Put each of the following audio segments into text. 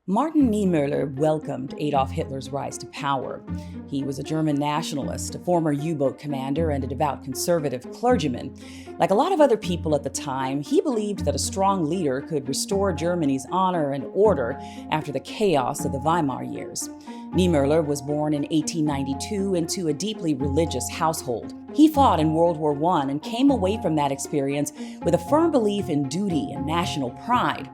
Martin Niemöller welcomed Adolf Hitler's rise to power. He was a German nationalist, a former U-boat commander, and a devout conservative clergyman. Like a lot of other people at the time, he believed that a strong leader could restore Germany's honor and order after the chaos of the Weimar years. Niemöller was born in 1892 into a deeply religious household. He fought in World War I and came away from that experience with a firm belief in duty and national pride.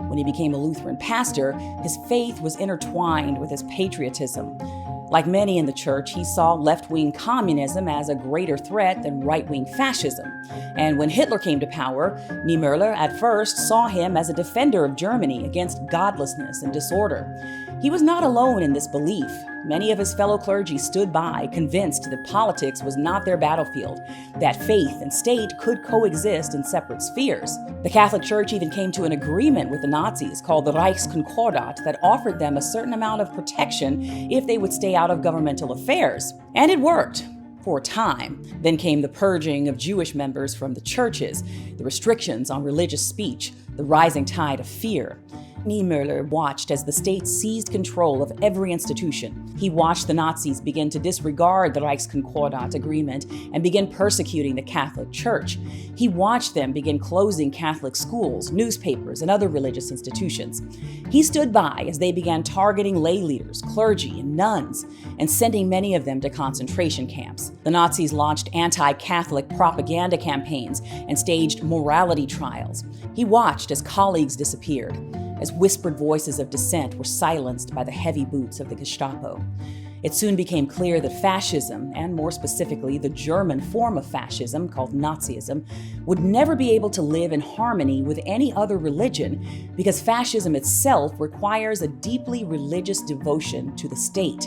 When he became a Lutheran pastor, his faith was intertwined with his patriotism. Like many in the church, he saw left-wing communism as a greater threat than right-wing fascism. And when Hitler came to power, Niemöller at first saw him as a defender of Germany against godlessness and disorder. He was not alone in this belief. Many of his fellow clergy stood by, convinced that politics was not their battlefield, that faith and state could coexist in separate spheres. The Catholic Church even came to an agreement with the Nazis called the Reichskonkordat that offered them a certain amount of protection if they would stay out of governmental affairs. And it worked. For a time. Then came the purging of Jewish members from the churches, the restrictions on religious speech, the rising tide of fear. Niemöller watched as the state seized control of every institution. He watched the Nazis begin to disregard the Reichskonkordat agreement and begin persecuting the Catholic Church. He watched them begin closing Catholic schools, newspapers, and other religious institutions. He stood by as they began targeting lay leaders, clergy, and nuns, and sending many of them to concentration camps. The Nazis launched anti-Catholic propaganda campaigns and staged morality trials. He watched as colleagues disappeared, as whispered voices of dissent were silenced by the heavy boots of the Gestapo. It soon became clear that fascism, and more specifically the German form of fascism called Nazism, would never be able to live in harmony with any other religion because fascism itself requires a deeply religious devotion to the state.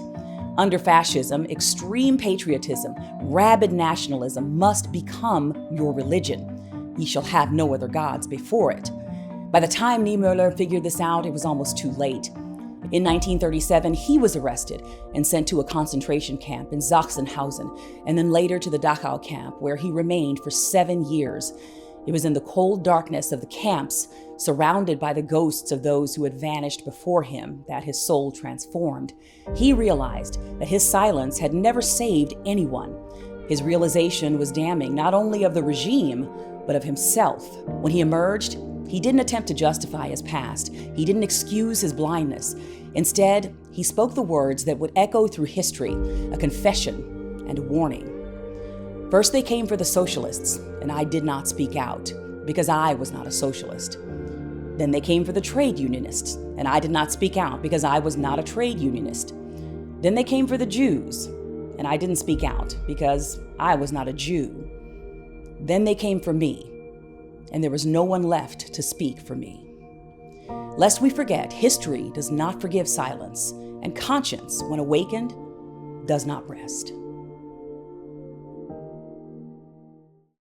Under fascism, extreme patriotism, rabid nationalism must become your religion. Ye shall have no other gods before it. By the time Niemöller figured this out, it was almost too late. In 1937, he was arrested and sent to a concentration camp in Sachsenhausen, and then later to the Dachau camp, where he remained for 7 years. It was in the cold darkness of the camps, surrounded by the ghosts of those who had vanished before him, that his soul transformed. He realized that his silence had never saved anyone. His realization was damning not only of the regime, but of himself. When he emerged, he didn't attempt to justify his past. He didn't excuse his blindness. Instead, he spoke the words that would echo through history, a confession and a warning. First, they came for the socialists, and I did not speak out, because I was not a socialist. Then they came for the trade unionists, and I did not speak out, because I was not a trade unionist. Then they came for the Jews, and I didn't speak out, because I was not a Jew. Then they came for me, and there was no one left to speak for me. Lest we forget, history does not forgive silence, and conscience, when awakened, does not rest.